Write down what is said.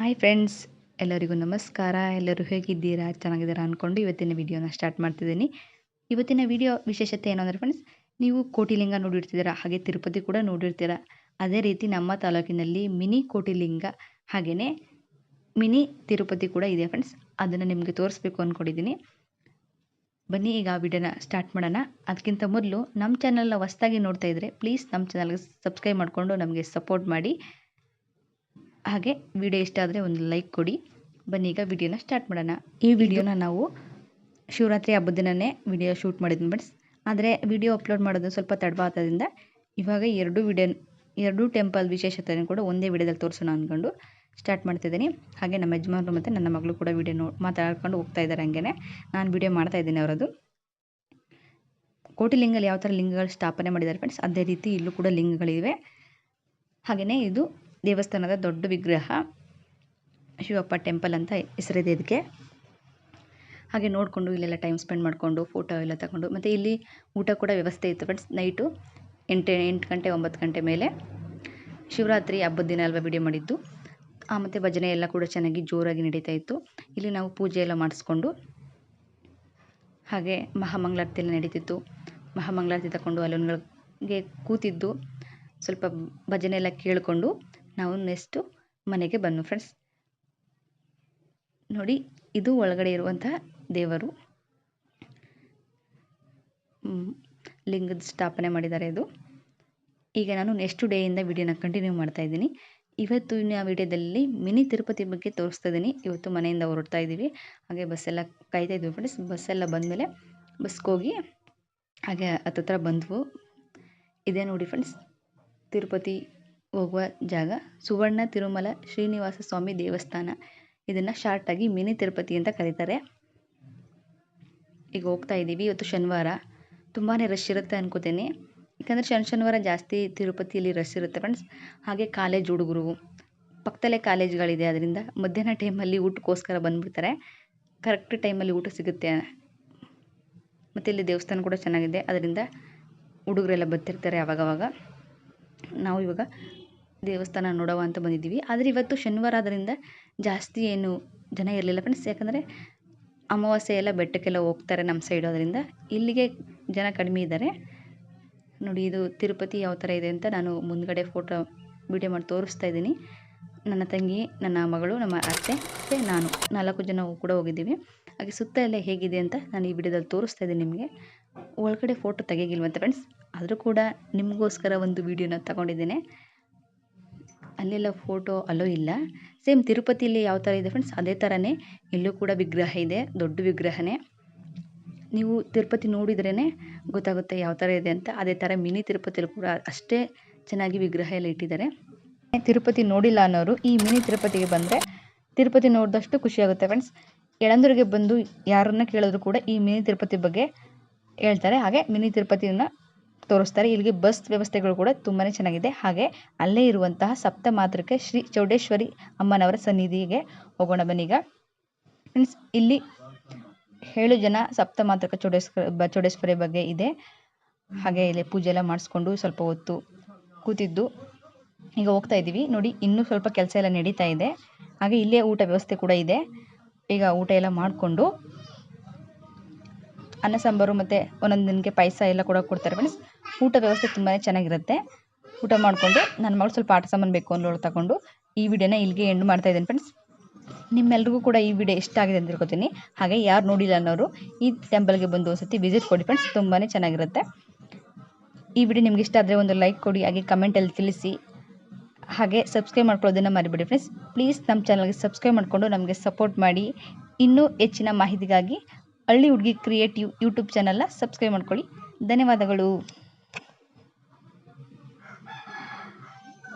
Hi friends, ಎಲ್ಲರಿಗೂ ನಮಸ್ಕಾರ. ಎಲ್ಲರೂ ಹೇಗಿದ್ದೀರಾ? ಚೆನ್ನಾಗಿದ್ದೀರಾ ಅಂದ್ಕೊಂಡು ಇವತ್ತಿನ ವಿಡಿಯೋನ ಸ್ಟಾರ್ಟ್ ಮಾಡ್ತಿದ್ದೀನಿ. ಇವತ್ತಿನ ವಿಡಿಯೋ ವಿಶೇಷತೆ ಏನು ಅಂದರೆ ಫ್ರೆಂಡ್ಸ್, ನೀವು ಕೋಟಿಲಿಂಗ ನೋಡಿರ್ತೀರಾ, ಹಾಗೆ ತಿರುಪತಿ ಕೂಡ ನೋಡಿರ್ತೀರಾ. ಅದೇ ರೀತಿ ನಮ್ಮ ತಾಲೂಕಿನಲ್ಲಿ ಮಿನಿ ಕೋಟಿಲಿಂಗ ಹಾಗೆಯೇ ಮಿನಿ ತಿರುಪತಿ ಕೂಡ ಇದೆ ಫ್ರೆಂಡ್ಸ್. ಅದನ್ನು ನಿಮಗೆ ತೋರಿಸ್ಬೇಕು ಅಂದ್ಕೊಂಡಿದ್ದೀನಿ. ಬನ್ನಿ ಈಗ ವಿಡಿಯೋನ ಸ್ಟಾರ್ಟ್ ಮಾಡೋಣ. ಅದಕ್ಕಿಂತ ಮೊದಲು ನಮ್ಮ ಚಾನಲ್ನ ಹೊಸದಾಗಿ ನೋಡ್ತಾ ಇದ್ದರೆ ಪ್ಲೀಸ್ ನಮ್ಮ ಚಾನಲ್ಗೆ ಸಬ್ಸ್ಕ್ರೈಬ್ ಮಾಡಿಕೊಂಡು ನಮಗೆ ಸಪೋರ್ಟ್ ಮಾಡಿ. ಹಾಗೆ ವಿಡಿಯೋ ಇಷ್ಟ ಆದರೆ ಒಂದು ಲೈಕ್ ಕೊಡಿ. ಬನ್ನಿ ಈಗ ವಿಡಿಯೋನ ಸ್ಟಾರ್ಟ್ ಮಾಡೋಣ. ಈ ವಿಡಿಯೋನ ನಾವು ಶಿವರಾತ್ರಿ ಹಬ್ಬದ ದಿನವೇ ವಿಡಿಯೋ ಶೂಟ್ ಮಾಡಿದ್ವಿ ಫ್ರೆಂಡ್ಸ್. ಆದರೆ ವಿಡಿಯೋ ಅಪ್ಲೋಡ್ ಮಾಡೋದು ಸ್ವಲ್ಪ ತಡವಾದ್ದರಿಂದ ಇವಾಗ ಎರಡು ಟೆಂಪಲ್ ವಿಶೇಷತೆಯನ್ನು ಕೂಡ ಒಂದೇ ವಿಡಿಯೋದಲ್ಲಿ ತೋರಿಸೋಣ ಅಂದ್ಕೊಂಡು ಸ್ಟಾರ್ಟ್ ಮಾಡ್ತಿದ್ದೀನಿ. ಹಾಗೆ ನಮ್ಮ ಯಜಮಾನರು ಮತ್ತು ನನ್ನ ಮಗಳು ಕೂಡ ವಿಡಿಯೋ ಮಾತಾಡ್ಕೊಂಡು ಹೋಗ್ತಾ ಇದ್ದಾರೆ. ಹಂಗೆ ನಾನು ವಿಡಿಯೋ ಮಾಡ್ತಾ ಇದ್ದೀನಿ ಅವರದು. ಕೋಟಿಲಿಂಗಲ್ಲಿ ಯಾವ ಥರ ಲಿಂಗಗಳು ಸ್ಥಾಪನೆ ಮಾಡಿದ್ದಾರೆ ಫ್ರೆಂಡ್ಸ್, ಅದೇ ರೀತಿ ಇಲ್ಲೂ ಕೂಡ ಲಿಂಗಗಳಿವೆ. ಹಾಗೆಯೇ ಇದು ದೇವಸ್ಥಾನದ ದೊಡ್ಡ ವಿಗ್ರಹ, ಶಿವಪ್ಪ ಟೆಂಪಲ್ ಅಂತ ಹೆಸರಿದೆ ಇದಕ್ಕೆ. ಹಾಗೆ ನೋಡಿಕೊಂಡು ಇಲ್ಲೆಲ್ಲ ಟೈಮ್ ಸ್ಪೆಂಡ್ ಮಾಡಿಕೊಂಡು ಫೋಟೋ ಎಲ್ಲ ತಗೊಂಡು, ಮತ್ತು ಇಲ್ಲಿ ಊಟ ಕೂಡ ವ್ಯವಸ್ಥೆ ಇತ್ತು ಫ್ರೆಂಡ್ಸ್. ನೈಟು 8 ಗಂಟೆ 9 ಗಂಟೆ ಮೇಲೆ ಶಿವರಾತ್ರಿ ಹಬ್ಬದ ದಿನ ಅಲ್ವಾ ವಿಡಿಯೋ ಮಾಡಿದ್ದು. ಮತ್ತು ಭಜನೆ ಎಲ್ಲ ಕೂಡ ಚೆನ್ನಾಗಿ ಜೋರಾಗಿ ನಡೀತಾ ಇತ್ತು. ಇಲ್ಲಿ ನಾವು ಪೂಜೆ ಎಲ್ಲ ಮಾಡಿಸ್ಕೊಂಡು ಹಾಗೆ ಮಹಾಮಂಗಳಾರತಿ ಎಲ್ಲ ನಡೀತಿತ್ತು. ಮಹಾಮಂಗಳಾರತಿ ತಗೊಂಡು ಅಲ್ಲೊಂದಿಗೆ ಕೂತಿದ್ದು ಸ್ವಲ್ಪ ಭಜನೆ ಎಲ್ಲ ಕೇಳಿಕೊಂಡು ನಾವು ನೆಕ್ಸ್ಟು ಮನೆಗೆ ಬಂದು ಫ್ರೆಂಡ್ಸ್. ನೋಡಿ, ಇದು ಒಳಗಡೆ ಇರುವಂತಹ ದೇವರು, ಲಿಂಗದ ಸ್ಥಾಪನೆ ಮಾಡಿದ್ದಾರೆ ಇದು. ಈಗ ನಾನು ನೆಕ್ಸ್ಟ್ ಡೇಯಿಂದ ವಿಡಿಯೋನ ಕಂಟಿನ್ಯೂ ಮಾಡ್ತಾ ಇದ್ದೀನಿ. ಇವತ್ತಿನ ವಿಡಿಯೋದಲ್ಲಿ ಮಿನಿ ತಿರುಪತಿ ಬಗ್ಗೆ ತೋರಿಸ್ತಾ ಇದ್ದೀನಿ. ಇವತ್ತು ಮನೆಯಿಂದ ಹೊರಡ್ತಾ ಇದ್ದೀವಿ. ಹಾಗೆ ಬಸ್ಸೆಲ್ಲ ಕಾಯ್ತಾ ಇದ್ವಿ ಫ್ರೆಂಡ್ಸ್. ಬಸ್ಸೆಲ್ಲ ಬಂದಮೇಲೆ ಬಸ್ಗೆ ಹೋಗಿ ಹಾಗೆ ಹತ್ತತ್ರ ಬಂದವು. ಇದೇ ನೋಡಿ ಫ್ರೆಂಡ್ಸ್, ತಿರುಪತಿ ಹೋಗುವ ಜಾಗ, ಸುವರ್ಣ ತಿರುಮಲ ಶ್ರೀನಿವಾಸ ಸ್ವಾಮಿ ದೇವಸ್ಥಾನ. ಇದನ್ನು ಶಾರ್ಟಾಗಿ ಮಿನಿ ತಿರುಪತಿ ಅಂತ ಕರೀತಾರೆ. ಈಗ ಹೋಗ್ತಾ ಇದ್ದೀವಿ. ಇವತ್ತು ಶನಿವಾರ, ತುಂಬಾ ರಶ್ ಇರುತ್ತೆ ಅನ್ಕೋತೀನಿ. ಯಾಕಂದರೆ ಶನಿವಾರ ಜಾಸ್ತಿ ತಿರುಪತಿಯಲ್ಲಿ ರಶ್ ಇರುತ್ತೆ ಫ್ರೆಂಡ್ಸ್. ಹಾಗೆ ಕಾಲೇಜ್ ಹುಡುಗರು, ಪಕ್ಕದಲ್ಲೇ ಕಾಲೇಜ್ಗಳಿದೆ, ಅದರಿಂದ ಮಧ್ಯಾಹ್ನ ಟೈಮಲ್ಲಿ ಊಟಕ್ಕೋಸ್ಕರ ಬಂದುಬಿಡ್ತಾರೆ. ಕರೆಕ್ಟ್ ಟೈಮಲ್ಲಿ ಊಟ ಸಿಗುತ್ತೆ. ಮತ್ತು ಇಲ್ಲಿ ದೇವಸ್ಥಾನ ಕೂಡ ಚೆನ್ನಾಗಿದೆ, ಅದರಿಂದ ಹುಡುಗರೆಲ್ಲ ಬರ್ತಿರ್ತಾರೆ ಆವಾಗವಾಗ. ನಾವು ಇವಾಗ ದೇವಸ್ಥಾನ ನೋಡುವ ಅಂತ ಬಂದಿದ್ದೀವಿ. ಆದರೆ ಇವತ್ತು ಶನಿವಾರ ಆದ್ದರಿಂದ ಜಾಸ್ತಿ ಏನು ಜನ ಇರಲಿಲ್ಲ ಫ್ರೆಂಡ್ಸ್. ಯಾಕಂದರೆ ಅಮಾವಾಸ್ಯೆ ಎಲ್ಲ ಬೆಟ್ಟಕ್ಕೆಲ್ಲ ಹೋಗ್ತಾರೆ ನಮ್ಮ ಸೈಡು, ಅದರಿಂದ ಇಲ್ಲಿಗೆ ಜನ ಕಡಿಮೆ ಇದ್ದಾರೆ. ನೋಡಿ, ಇದು ತಿರುಪತಿ ಯಾವ ಥರ ಇದೆ ಅಂತ ನಾನು ಮುಂದ್ಗಡೆ ಫೋಟೋ ವಿಡಿಯೋ ಮಾಡಿ ತೋರಿಸ್ತಾ ಇದ್ದೀನಿ. ನನ್ನ ತಂಗಿ, ನನ್ನ ಮಗಳು, ನಮ್ಮ ಅತ್ತೆ ಮತ್ತು ನಾನು 4 ಜನ ಕೂಡ ಹೋಗಿದ್ದೀವಿ. ಹಾಗೆ ಸುತ್ತ ಎಲ್ಲ ಹೇಗಿದೆ ಅಂತ ನಾನು ಈ ವಿಡಿಯೋದಲ್ಲಿ ತೋರಿಸ್ತಾ ಇದ್ದೀನಿ ನಿಮಗೆ. ಒಳಗಡೆ ಫೋಟೋ ತೆಗಿಗಿಲ್ವಂತೆ ಫ್ರೆಂಡ್ಸ್, ಆದರೂ ಕೂಡ ನಿಮಗೋಸ್ಕರ ಒಂದು ವಿಡಿಯೋನ ತಗೊಂಡಿದ್ದೇನೆ. ಅಲ್ಲೆಲ್ಲ ಫೋಟೋ ಅಲೋ ಇಲ್ಲ. ಸೇಮ್ ತಿರುಪತಿಯಲ್ಲಿ ಯಾವ ಥರ ಇದೆ ಫ್ರೆಂಡ್ಸ್, ಅದೇ ಥರನೇ ಇಲ್ಲೂ ಕೂಡ ವಿಗ್ರಹ ಇದೆ, ದೊಡ್ಡ ವಿಗ್ರಹನೇ. ನೀವು ತಿರುಪತಿ ನೋಡಿದ್ರೇ ಗೊತ್ತಾಗುತ್ತೆ ಯಾವ ಥರ ಇದೆ ಅಂತ. ಅದೇ ಥರ ಮಿನಿ ತಿರುಪತಿಯಲ್ಲಿ ಕೂಡ ಅಷ್ಟೇ ಚೆನ್ನಾಗಿ ವಿಗ್ರಹ ಎಲ್ಲ ಇಟ್ಟಿದ್ದಾರೆ. ತಿರುಪತಿ ನೋಡಿಲ್ಲ ಅನ್ನೋರು ಈ ಮಿನಿ ತಿರುಪತಿಗೆ ಬಂದರೆ ತಿರುಪತಿ ನೋಡಿದಷ್ಟು ಖುಷಿಯಾಗುತ್ತೆ ಫ್ರೆಂಡ್ಸ್. ಯಳಂದೂರಿಗೆ ಬಂದು ಯಾರನ್ನ ಕೇಳಿದ್ರು ಕೂಡ ಈ ಮಿನಿ ತಿರುಪತಿ ಬಗ್ಗೆ ಹೇಳ್ತಾರೆ. ಹಾಗೆ ಮಿನಿ ತಿರುಪತಿಯನ್ನು ತೋರಿಸ್ತಾರೆ. ಇಲ್ಲಿಗೆ ಬಸ್ ವ್ಯವಸ್ಥೆಗಳು ಕೂಡ ತುಂಬಾ ಚೆನ್ನಾಗಿದೆ. ಹಾಗೆ ಅಲ್ಲೇ ಇರುವಂತಹ ಸಪ್ತ ಮಾತೃಕೆ ಶ್ರೀ ಚೌಡೇಶ್ವರಿ ಅಮ್ಮನವರ ಸನ್ನಿಧಿಗೆ ಹೋಗೋಣ ಬನ್ನೀಗ ಫ್ರೆಂಡ್ಸ್. ಇಲ್ಲಿ 7 ಜನ ಸಪ್ತ ಮಾತೃಕ ಚೌಡೇಶ್ವರಿ ಬಗ್ಗೆ ಇದೆ. ಹಾಗೆ ಇಲ್ಲಿ ಪೂಜೆ ಎಲ್ಲ ಮಾಡಿಸ್ಕೊಂಡು ಸ್ವಲ್ಪ ಹೊತ್ತು ಕೂತಿದ್ದು ಈಗ ಹೋಗ್ತಾ ಇದ್ದೀವಿ. ನೋಡಿ, ಇನ್ನೂ ಸ್ವಲ್ಪ ಕೆಲಸ ಎಲ್ಲ ನಡೀತಾ ಇದೆ. ಹಾಗೆ ಇಲ್ಲೇ ಊಟ ವ್ಯವಸ್ಥೆ ಕೂಡ ಇದೆ. ಈಗ ಊಟ ಎಲ್ಲ ಮಾಡಿಕೊಂಡು ಅನ್ನ ಸಾಂಬಾರು ಮತ್ತು ಒಂದೊಂದು ದಿನಕ್ಕೆ ಪಾಯಸ ಎಲ್ಲ ಕೂಡ ಕೊಡ್ತಾರೆ ಫ್ರೆಂಡ್ಸ್. ಊಟ ವ್ಯವಸ್ಥೆ ತುಂಬಾ ಚೆನ್ನಾಗಿರುತ್ತೆ. ಊಟ ಮಾಡಿಕೊಂಡು ನನ್ನ ಮಗಳು ಸ್ವಲ್ಪ ಆಟ ಸಾಮಾನು ಬೇಕು ಅನ್ನೋಳು ತಗೊಂಡು ಈ ವಿಡಿಯೋನ ಇಲ್ಲಿಗೆ ಎಂಡ್ ಮಾಡ್ತಾ ಇದ್ದೀನಿ ಫ್ರೆಂಡ್ಸ್. ನಿಮ್ಮೆಲ್ರಿಗೂ ಕೂಡ ಈ ವಿಡಿಯೋ ಇಷ್ಟ ಆಗಿದೆ ಅಂತ ತಿಳ್ಕೊತೀನಿ. ಹಾಗೆ ಯಾರು ನೋಡಿಲ್ಲ ಅನ್ನೋರು ಈ ಟೆಂಪಲ್ಗೆ ಬಂದು ಒಂದ್ಸತಿ ವಿಸಿಟ್ ಕೊಡಿ ಫ್ರೆಂಡ್ಸ್, ತುಂಬಾ ಚೆನ್ನಾಗಿರುತ್ತೆ. ಈ ವಿಡಿಯೋ ನಿಮ್ಗೆ ಇಷ್ಟ ಆದರೆ ಒಂದು ಲೈಕ್ ಕೊಡಿ, ಹಾಗೆ ಕಮೆಂಟಲ್ಲಿ ತಿಳಿಸಿ. ಹಾಗೆ ಸಬ್ಸ್ಕ್ರೈಬ್ ಮಾಡ್ಕೊಳ್ಳೋದನ್ನು ಮರಿಬೇಡಿ ಫ್ರೆಂಡ್ಸ್. ಪ್ಲೀಸ್ ನಮ್ಮ ಚಾನಲ್ಗೆ ಸಬ್ಸ್ಕ್ರೈಬ್ ಮಾಡಿಕೊಂಡು ನಮಗೆ ಸಪೋರ್ಟ್ ಮಾಡಿ. ಇನ್ನೂ ಹೆಚ್ಚಿನ ಮಾಹಿತಿಗಾಗಿ ಹಳ್ಳಿ ಹುಡುಗಿ ಕ್ರಿಯೇಟಿವ್ ಯೂಟ್ಯೂಬ್ ಚಾನಲ್ನ ಸಬ್ಸ್ಕ್ರೈಬ್ ಮಾಡ್ಕೊಳ್ಳಿ. ಧನ್ಯವಾದಗಳು.